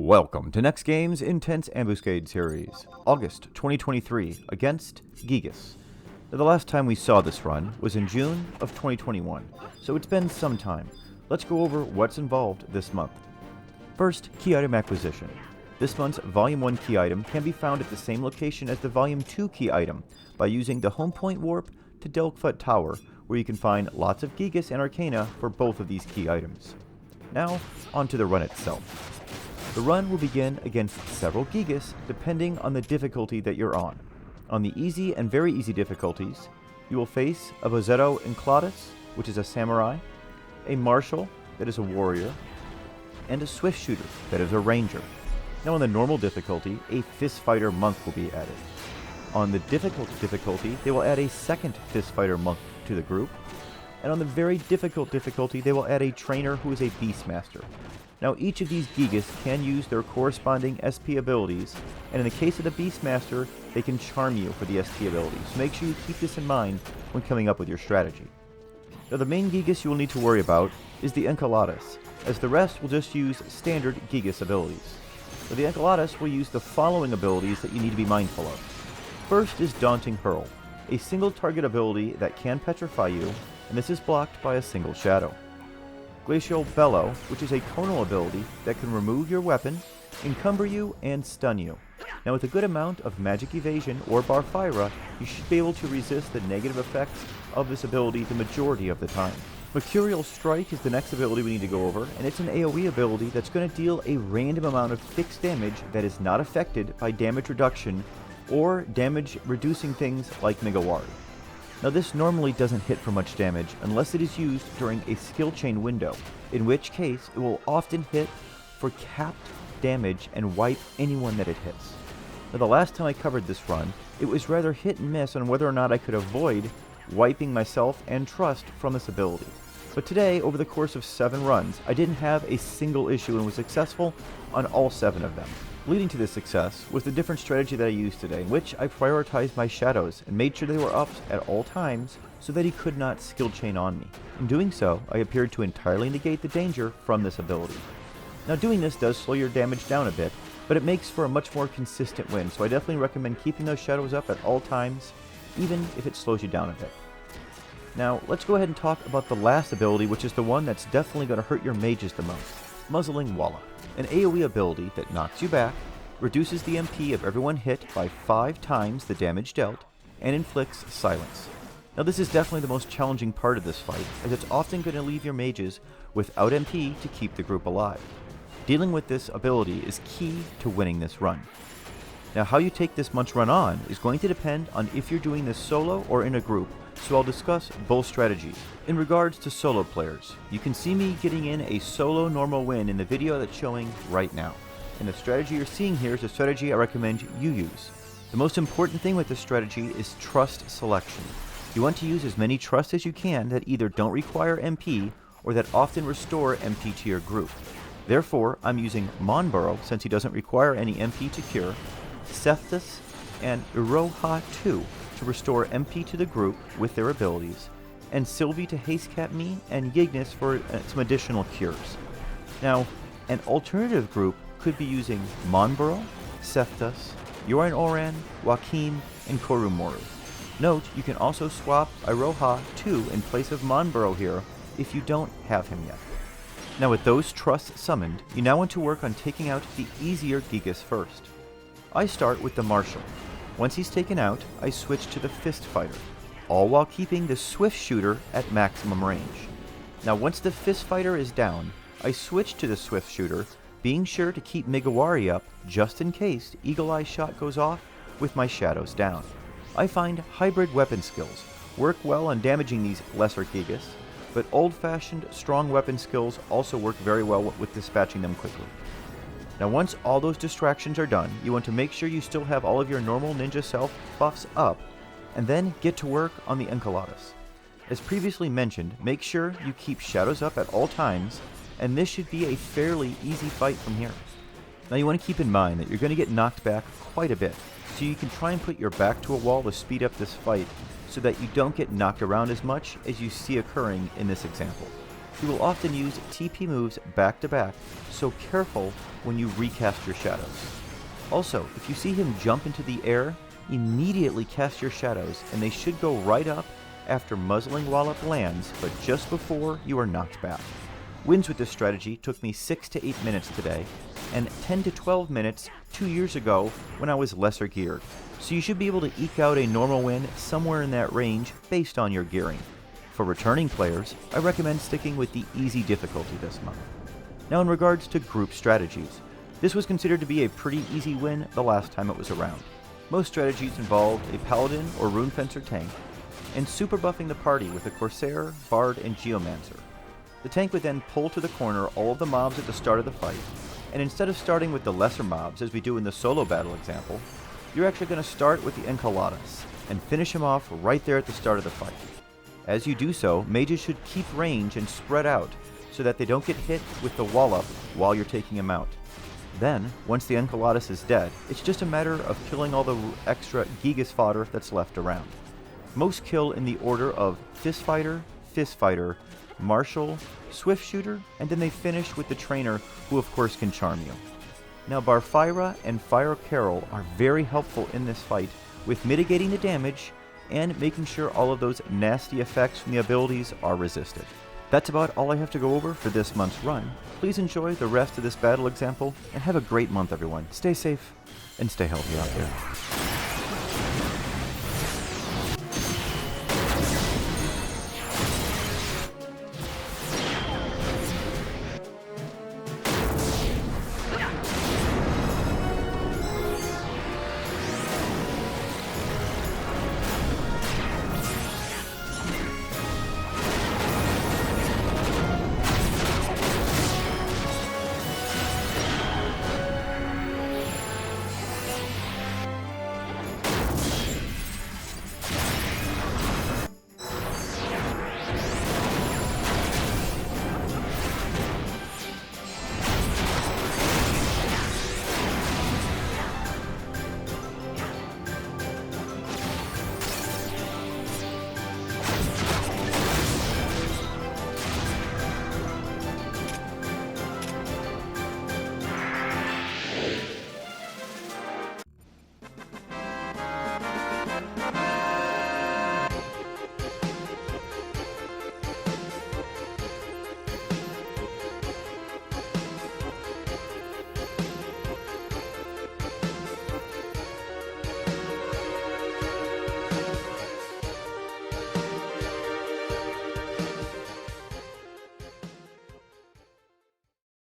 Welcome to NEXTGames' Intense Ambuscade series, August 2023, against Gigas. Now, the last time we saw this run was in June of 2021, so it's been some time. Let's go over what's involved this month. First, key item acquisition. This month's Volume 1 key item can be found at the same location as the Volume 2 key item by using the home point warp to Delkfut Tower, where you can find lots of Gigas and Arcana for both of these key items. Now, onto the run itself. The run will begin against several Gigas depending on the difficulty that you're on. On the easy and very easy difficulties, you will face a Bozetto Enclatus, which is a samurai, a marshal, that is a warrior, and a swift shooter, that is a ranger. Now on the normal difficulty, a fist fighter monk will be added. On the difficult difficulty, they will add a second fist fighter monk to the group, and on the very difficult difficulty, they will add a trainer who is a beastmaster. Now each of these Gigas can use their corresponding SP abilities, and in the case of the Beastmaster, they can charm you for the SP abilities, so make sure you keep this in mind when coming up with your strategy. Now the main Gigas you will need to worry about is the Enclatus, as the rest will just use standard Gigas abilities. Now the Enclatus will use the following abilities that you need to be mindful of. First is Daunting Hurl, a single target ability that can petrify you, and this is blocked by a single shadow. Glacial Bellow, which is a tonal ability that can remove your weapon, encumber you, and stun you. Now with a good amount of magic evasion or Barfira, you should be able to resist the negative effects of this ability the majority of the time. Mercurial Strike is the next ability we need to go over, and it's an AoE ability that's going to deal a random amount of fixed damage that is not affected by damage reduction or damage reducing things like Megawari. Now this normally doesn't hit for much damage unless it is used during a skill chain window, in which case it will often hit for capped damage and wipe anyone that it hits. Now the last time I covered this run, it was rather hit and miss on whether or not I could avoid wiping myself and Trust from this ability. But today, over the course of 7 runs, I didn't have a single issue and was successful on all 7 of them. Leading to this success was the different strategy that I used today, in which I prioritized my shadows and made sure they were up at all times so that he could not skill chain on me. In doing so, I appeared to entirely negate the danger from this ability. Now doing this does slow your damage down a bit, but it makes for a much more consistent win, so I definitely recommend keeping those shadows up at all times, even if it slows you down a bit. Now let's go ahead and talk about the last ability, which is the one that's definitely going to hurt your mages the most. Muzzling Walla, an AoE ability that knocks you back, reduces the MP of everyone hit by 5 times the damage dealt, and inflicts silence. Now this is definitely the most challenging part of this fight, as it's often going to leave your mages without MP to keep the group alive. Dealing with this ability is key to winning this run. Now how you take this month's run on is going to depend on if you're doing this solo or in a group, so I'll discuss both strategies. In regards to solo players, you can see me getting in a solo normal win in the video that's showing right now. And the strategy you're seeing here is a strategy I recommend you use. The most important thing with this strategy is trust selection. You want to use as many trusts as you can that either don't require MP or that often restore MP to your group. Therefore, I'm using Monborough since he doesn't require any MP to cure, Cephthus, and Iroha 2 to restore MP to the group with their abilities, and Sylvie to haste cap me, and Gigas for some additional cures. Now, an alternative group could be using Monborough, Cephthus, Yoran Oran, Joachim, and Korumoru. Note, you can also swap Iroha 2 in place of Monborough here if you don't have him yet. Now with those trusts summoned, you now want to work on taking out the easier Gigas first. I start with the Marshal. Once he's taken out, I switch to the Fist Fighter, all while keeping the Swift Shooter at maximum range. Now once the Fist Fighter is down, I switch to the Swift Shooter, being sure to keep Megawari up just in case Eagle Eye Shot goes off with my shadows down. I find hybrid weapon skills work well on damaging these lesser Gigas, but old-fashioned strong weapon skills also work very well with dispatching them quickly. Now once all those distractions are done, you want to make sure you still have all of your normal ninja self buffs up, and then get to work on the Enclatus. As previously mentioned, make sure you keep shadows up at all times, and this should be a fairly easy fight from here. Now you want to keep in mind that you're going to get knocked back quite a bit, so you can try and put your back to a wall to speed up this fight so that you don't get knocked around as much as you see occurring in this example. He will often use TP moves back to back, so careful when you recast your shadows. Also, if you see him jump into the air, immediately cast your shadows and they should go right up after Muzzling Wallop lands, but just before you are knocked back. Wins with this strategy took me 6 to 8 minutes today, and 10 to 12 minutes 2 years ago when I was lesser geared. So you should be able to eke out a normal win somewhere in that range based on your gearing. For returning players, I recommend sticking with the easy difficulty this month. Now in regards to group strategies, this was considered to be a pretty easy win the last time it was around. Most strategies involved a Paladin or Rune Fencer tank, and super buffing the party with a Corsair, Bard, and Geomancer. The tank would then pull to the corner all of the mobs at the start of the fight, and instead of starting with the lesser mobs as we do in the solo battle example, you're actually going to start with the Enceladus, and finish him off right there at the start of the fight. As you do so, mages should keep range and spread out, so that they don't get hit with the wallop while you're taking him out. Then, once the Enceladus is dead, it's just a matter of killing all the extra Gigas fodder that's left around. Most kill in the order of Fistfighter, Marshal, Swift Shooter, and then they finish with the Trainer, who of course can charm you. Now Barfira and Fire Carol are very helpful in this fight with mitigating the damage and making sure all of those nasty effects from the abilities are resisted. That's about all I have to go over for this month's run. Please enjoy the rest of this battle example, and have a great month everyone. Stay safe, and stay healthy out there.